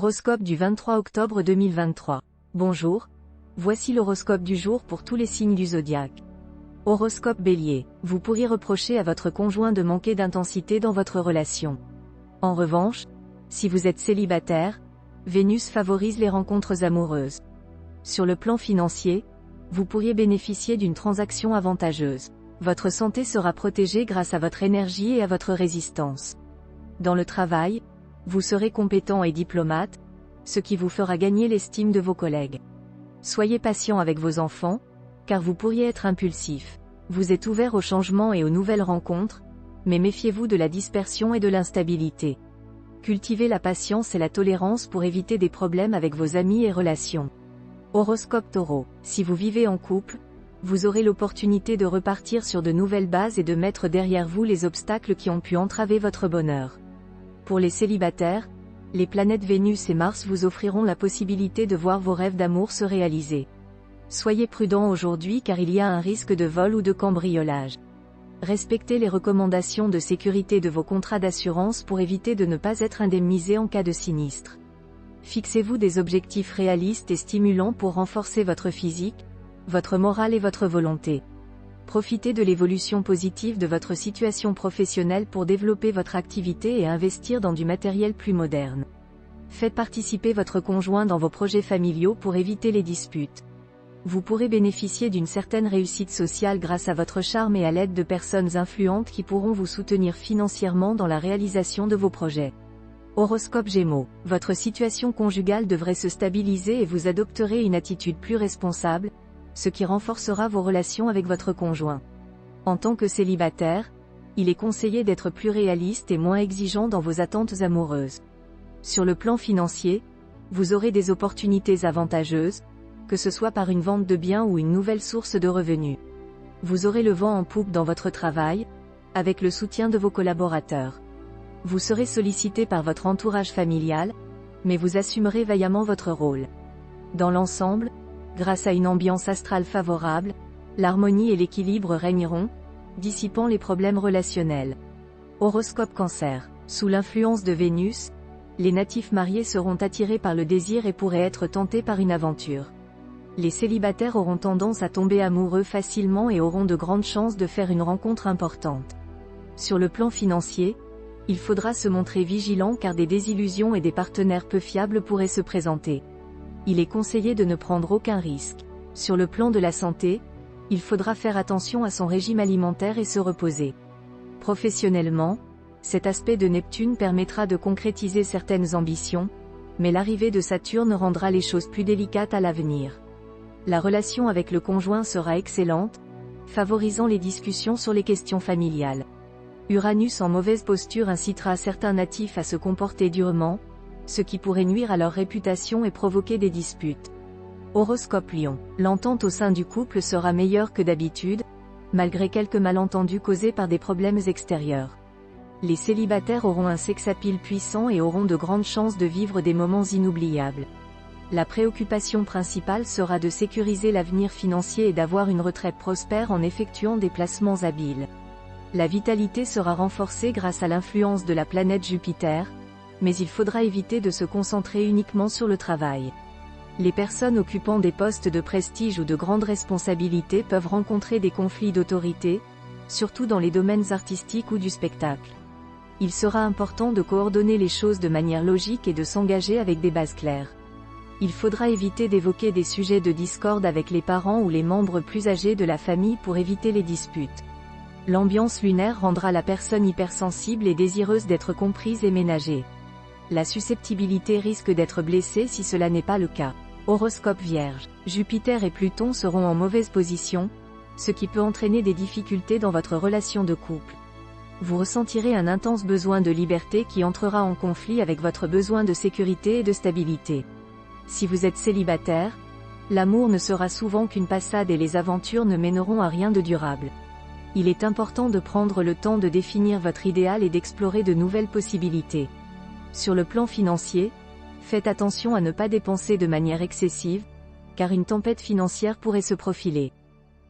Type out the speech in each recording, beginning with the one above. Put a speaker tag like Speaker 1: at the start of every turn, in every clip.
Speaker 1: Horoscope du 23 octobre 2023. Bonjour, voici l'horoscope du jour pour tous les signes du zodiaque. Horoscope Bélier, vous pourriez reprocher à votre conjoint de manquer d'intensité dans votre relation. En revanche, si vous êtes célibataire, Vénus favorise les rencontres amoureuses. Sur le plan financier, vous pourriez bénéficier d'une transaction avantageuse. Votre santé sera protégée grâce à votre énergie et à votre résistance. Dans le travail, vous serez compétent et diplomate, ce qui vous fera gagner l'estime de vos collègues. Soyez patient avec vos enfants, car vous pourriez être impulsif. Vous êtes ouvert au changement et aux nouvelles rencontres, mais méfiez-vous de la dispersion et de l'instabilité. Cultivez la patience et la tolérance pour éviter des problèmes avec vos amis et relations. Horoscope Taureau, si vous vivez en couple, vous aurez l'opportunité de repartir sur de nouvelles bases et de mettre derrière vous les obstacles qui ont pu entraver votre bonheur. Pour les célibataires, les planètes Vénus et Mars vous offriront la possibilité de voir vos rêves d'amour se réaliser. Soyez prudent aujourd'hui car il y a un risque de vol ou de cambriolage. Respectez les recommandations de sécurité de vos contrats d'assurance pour éviter de ne pas être indemnisé en cas de sinistre. Fixez-vous des objectifs réalistes et stimulants pour renforcer votre physique, votre morale et votre volonté. Profitez de l'évolution positive de votre situation professionnelle pour développer votre activité et investir dans du matériel plus moderne. Faites participer votre conjoint dans vos projets familiaux pour éviter les disputes. Vous pourrez bénéficier d'une certaine réussite sociale grâce à votre charme et à l'aide de personnes influentes qui pourront vous soutenir financièrement dans la réalisation de vos projets. Horoscope Gémeaux, votre situation conjugale devrait se stabiliser et vous adopterez une attitude plus responsable, ce qui renforcera vos relations avec votre conjoint. En tant que célibataire, il est conseillé d'être plus réaliste et moins exigeant dans vos attentes amoureuses. Sur le plan financier, vous aurez des opportunités avantageuses, que ce soit par une vente de biens ou une nouvelle source de revenus. Vous aurez le vent en poupe dans votre travail, avec le soutien de vos collaborateurs. Vous serez sollicité par votre entourage familial, mais vous assumerez vaillamment votre rôle. Dans l'ensemble, grâce à une ambiance astrale favorable, l'harmonie et l'équilibre régneront, dissipant les problèmes relationnels. Horoscope Cancer, sous l'influence de Vénus, les natifs mariés seront attirés par le désir et pourraient être tentés par une aventure. Les célibataires auront tendance à tomber amoureux facilement et auront de grandes chances de faire une rencontre importante. Sur le plan financier, il faudra se montrer vigilant car des désillusions et des partenaires peu fiables pourraient se présenter. Il est conseillé de ne prendre aucun risque. Sur le plan de la santé, il faudra faire attention à son régime alimentaire et se reposer. Professionnellement, cet aspect de Neptune permettra de concrétiser certaines ambitions, mais l'arrivée de Saturne rendra les choses plus délicates à l'avenir. La relation avec le conjoint sera excellente, favorisant les discussions sur les questions familiales. Uranus en mauvaise posture incitera certains natifs à se comporter durement, ce qui pourrait nuire à leur réputation et provoquer des disputes. Horoscope Lion, l'entente au sein du couple sera meilleure que d'habitude, malgré quelques malentendus causés par des problèmes extérieurs. Les célibataires auront un sex-appeal puissant et auront de grandes chances de vivre des moments inoubliables. La préoccupation principale sera de sécuriser l'avenir financier et d'avoir une retraite prospère en effectuant des placements habiles. La vitalité sera renforcée grâce à l'influence de la planète Jupiter, mais il faudra éviter de se concentrer uniquement sur le travail. Les personnes occupant des postes de prestige ou de grandes responsabilités peuvent rencontrer des conflits d'autorité, surtout dans les domaines artistiques ou du spectacle. Il sera important de coordonner les choses de manière logique et de s'engager avec des bases claires. Il faudra éviter d'évoquer des sujets de discorde avec les parents ou les membres plus âgés de la famille pour éviter les disputes. L'ambiance lunaire rendra la personne hypersensible et désireuse d'être comprise et ménagée. La susceptibilité risque d'être blessée si cela n'est pas le cas. Horoscope Vierge, Jupiter et Pluton seront en mauvaise position, ce qui peut entraîner des difficultés dans votre relation de couple. Vous ressentirez un intense besoin de liberté qui entrera en conflit avec votre besoin de sécurité et de stabilité. Si vous êtes célibataire, l'amour ne sera souvent qu'une passade et les aventures ne mèneront à rien de durable. Il est important de prendre le temps de définir votre idéal et d'explorer de nouvelles possibilités. Sur le plan financier, faites attention à ne pas dépenser de manière excessive, car une tempête financière pourrait se profiler.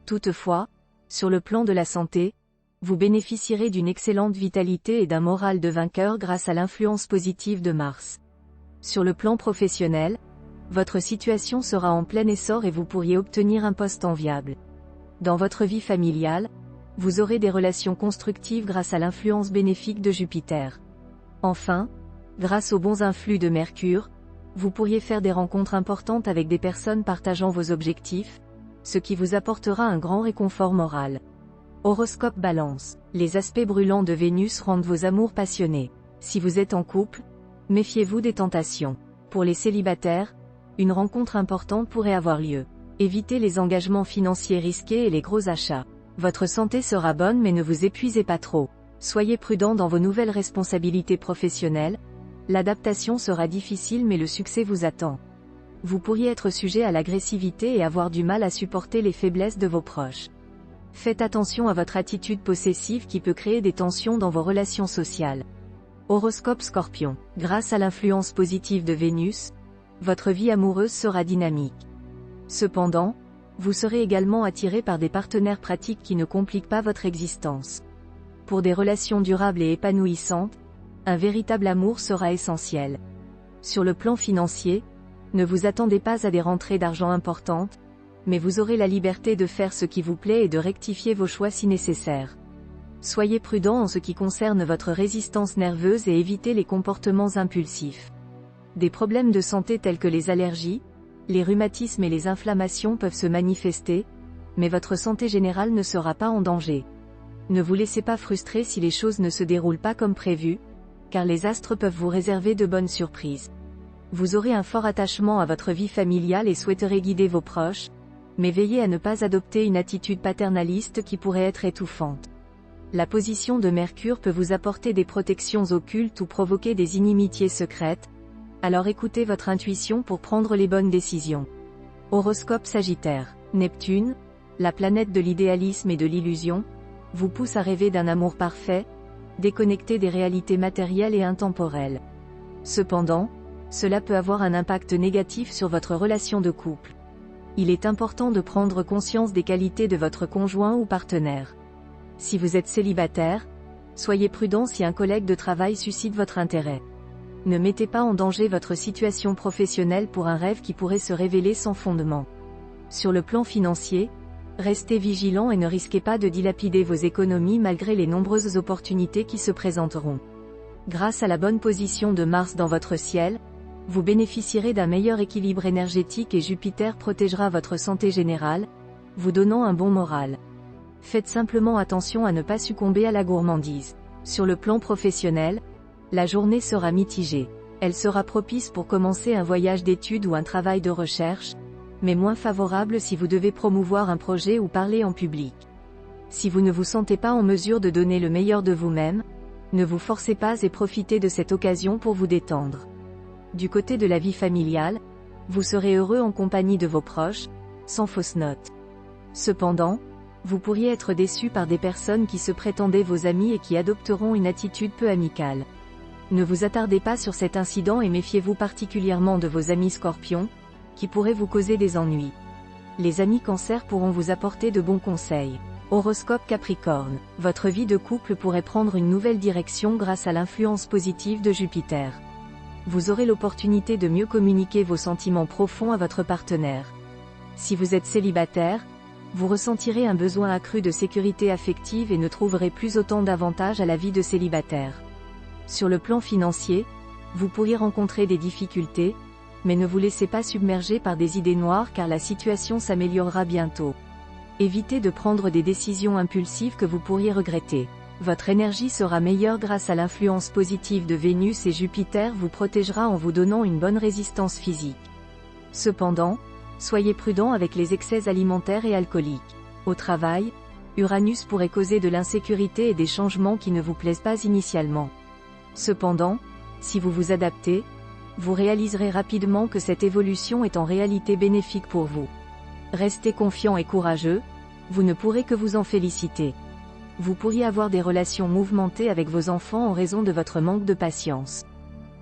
Speaker 1: Toutefois, sur le plan de la santé, vous bénéficierez d'une excellente vitalité et d'un moral de vainqueur grâce à l'influence positive de Mars. Sur le plan professionnel, votre situation sera en plein essor et vous pourriez obtenir un poste enviable. Dans votre vie familiale, vous aurez des relations constructives grâce à l'influence bénéfique de Jupiter. Enfin, grâce aux bons influx de Mercure, vous pourriez faire des rencontres importantes avec des personnes partageant vos objectifs, ce qui vous apportera un grand réconfort moral. Horoscope Balance. Les aspects brûlants de Vénus rendent vos amours passionnés. Si vous êtes en couple, méfiez-vous des tentations. Pour les célibataires, une rencontre importante pourrait avoir lieu. Évitez les engagements financiers risqués et les gros achats. Votre santé sera bonne mais ne vous épuisez pas trop. Soyez prudent dans vos nouvelles responsabilités professionnelles. L'adaptation sera difficile mais le succès vous attend. Vous pourriez être sujet à l'agressivité et avoir du mal à supporter les faiblesses de vos proches. Faites attention à votre attitude possessive qui peut créer des tensions dans vos relations sociales. Horoscope Scorpion. Grâce à l'influence positive de Vénus, votre vie amoureuse sera dynamique. Cependant, vous serez également attiré par des partenaires pratiques qui ne compliquent pas votre existence. Pour des relations durables et épanouissantes, un véritable amour sera essentiel. Sur le plan financier, ne vous attendez pas à des rentrées d'argent importantes, mais vous aurez la liberté de faire ce qui vous plaît et de rectifier vos choix si nécessaire. Soyez prudent en ce qui concerne votre résistance nerveuse et évitez les comportements impulsifs. Des problèmes de santé tels que les allergies, les rhumatismes et les inflammations peuvent se manifester, mais votre santé générale ne sera pas en danger. Ne vous laissez pas frustrer si les choses ne se déroulent pas comme prévu, car les astres peuvent vous réserver de bonnes surprises. Vous aurez un fort attachement à votre vie familiale et souhaiterez guider vos proches, mais veillez à ne pas adopter une attitude paternaliste qui pourrait être étouffante. La position de Mercure peut vous apporter des protections occultes ou provoquer des inimitiés secrètes, alors écoutez votre intuition pour prendre les bonnes décisions. Horoscope Sagittaire. Neptune, la planète de l'idéalisme et de l'illusion, vous pousse à rêver d'un amour parfait, déconnecté des réalités matérielles et intemporelles. Cependant, cela peut avoir un impact négatif sur votre relation de couple. Il est important de prendre conscience des qualités de votre conjoint ou partenaire. Si vous êtes célibataire, soyez prudent si un collègue de travail suscite votre intérêt. Ne mettez pas en danger votre situation professionnelle pour un rêve qui pourrait se révéler sans fondement. Sur le plan financier, restez vigilant et ne risquez pas de dilapider vos économies malgré les nombreuses opportunités qui se présenteront. Grâce à la bonne position de Mars dans votre ciel, vous bénéficierez d'un meilleur équilibre énergétique et Jupiter protégera votre santé générale, vous donnant un bon moral. Faites simplement attention à ne pas succomber à la gourmandise. Sur le plan professionnel, la journée sera mitigée. Elle sera propice pour commencer un voyage d'études ou un travail de recherche, mais moins favorable si vous devez promouvoir un projet ou parler en public. Si vous ne vous sentez pas en mesure de donner le meilleur de vous-même, ne vous forcez pas et profitez de cette occasion pour vous détendre. Du côté de la vie familiale, vous serez heureux en compagnie de vos proches, sans fausse note. Cependant, vous pourriez être déçu par des personnes qui se prétendaient vos amis et qui adopteront une attitude peu amicale. Ne vous attardez pas sur cet incident et méfiez-vous particulièrement de vos amis Scorpions, qui pourraient vous causer des ennuis. Les amis Cancer pourront vous apporter de bons conseils. Horoscope Capricorne. Votre vie de couple pourrait prendre une nouvelle direction grâce à l'influence positive de Jupiter. Vous aurez l'opportunité de mieux communiquer vos sentiments profonds à votre partenaire. Si vous êtes célibataire, vous ressentirez un besoin accru de sécurité affective et ne trouverez plus autant d'avantages à la vie de célibataire. Sur le plan financier, vous pourriez rencontrer des difficultés, mais ne vous laissez pas submerger par des idées noires car la situation s'améliorera bientôt. Évitez de prendre des décisions impulsives que vous pourriez regretter. Votre énergie sera meilleure grâce à l'influence positive de Vénus et Jupiter vous protégera en vous donnant une bonne résistance physique. Cependant, soyez prudent avec les excès alimentaires et alcooliques. Au travail, Uranus pourrait causer de l'insécurité et des changements qui ne vous plaisent pas initialement. Cependant, si vous vous adaptez, vous réaliserez rapidement que cette évolution est en réalité bénéfique pour vous. Restez confiant et courageux, vous ne pourrez que vous en féliciter. Vous pourriez avoir des relations mouvementées avec vos enfants en raison de votre manque de patience.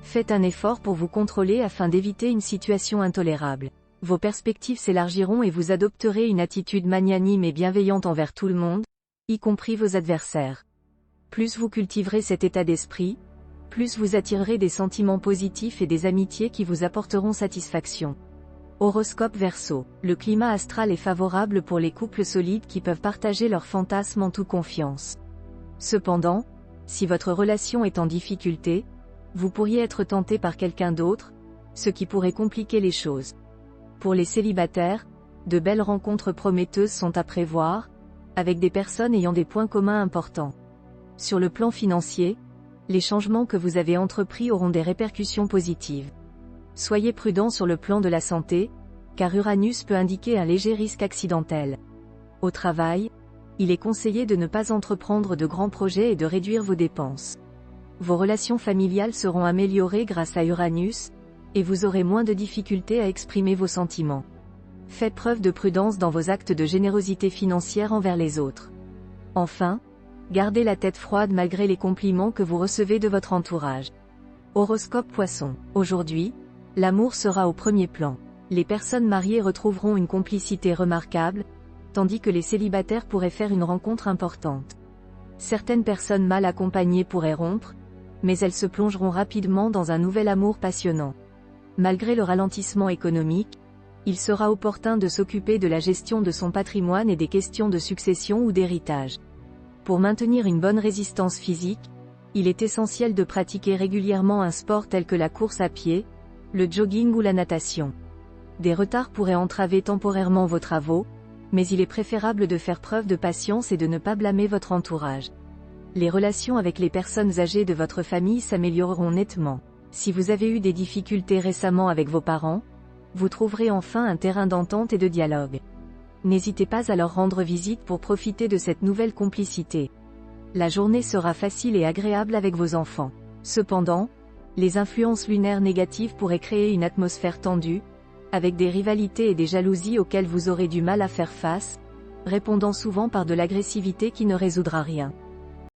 Speaker 1: Faites un effort pour vous contrôler afin d'éviter une situation intolérable. Vos perspectives s'élargiront et vous adopterez une attitude magnanime et bienveillante envers tout le monde, y compris vos adversaires. Plus vous cultiverez cet état d'esprit, plus vous attirerez des sentiments positifs et des amitiés qui vous apporteront satisfaction. Horoscope Verseau. Le climat astral est favorable pour les couples solides qui peuvent partager leurs fantasmes en toute confiance. Cependant, si votre relation est en difficulté, vous pourriez être tenté par quelqu'un d'autre, ce qui pourrait compliquer les choses. Pour les célibataires, de belles rencontres prometteuses sont à prévoir, avec des personnes ayant des points communs importants. Sur le plan financier, les changements que vous avez entrepris auront des répercussions positives. Soyez prudent sur le plan de la santé, car Uranus peut indiquer un léger risque accidentel. Au travail, il est conseillé de ne pas entreprendre de grands projets et de réduire vos dépenses. Vos relations familiales seront améliorées grâce à Uranus, et vous aurez moins de difficultés à exprimer vos sentiments. Faites preuve de prudence dans vos actes de générosité financière envers les autres. Enfin, gardez la tête froide malgré les compliments que vous recevez de votre entourage. Horoscope Poisson. Aujourd'hui, l'amour sera au premier plan. Les personnes mariées retrouveront une complicité remarquable, tandis que les célibataires pourraient faire une rencontre importante. Certaines personnes mal accompagnées pourraient rompre, mais elles se plongeront rapidement dans un nouvel amour passionnant. Malgré le ralentissement économique, il sera opportun de s'occuper de la gestion de son patrimoine et des questions de succession ou d'héritage. Pour maintenir une bonne résistance physique, il est essentiel de pratiquer régulièrement un sport tel que la course à pied, le jogging ou la natation. Des retards pourraient entraver temporairement vos travaux, mais il est préférable de faire preuve de patience et de ne pas blâmer votre entourage. Les relations avec les personnes âgées de votre famille s'amélioreront nettement. Si vous avez eu des difficultés récemment avec vos parents, vous trouverez enfin un terrain d'entente et de dialogue. N'hésitez pas à leur rendre visite pour profiter de cette nouvelle complicité. La journée sera facile et agréable avec vos enfants. Cependant, les influences lunaires négatives pourraient créer une atmosphère tendue, avec des rivalités et des jalousies auxquelles vous aurez du mal à faire face, répondant souvent par de l'agressivité qui ne résoudra rien.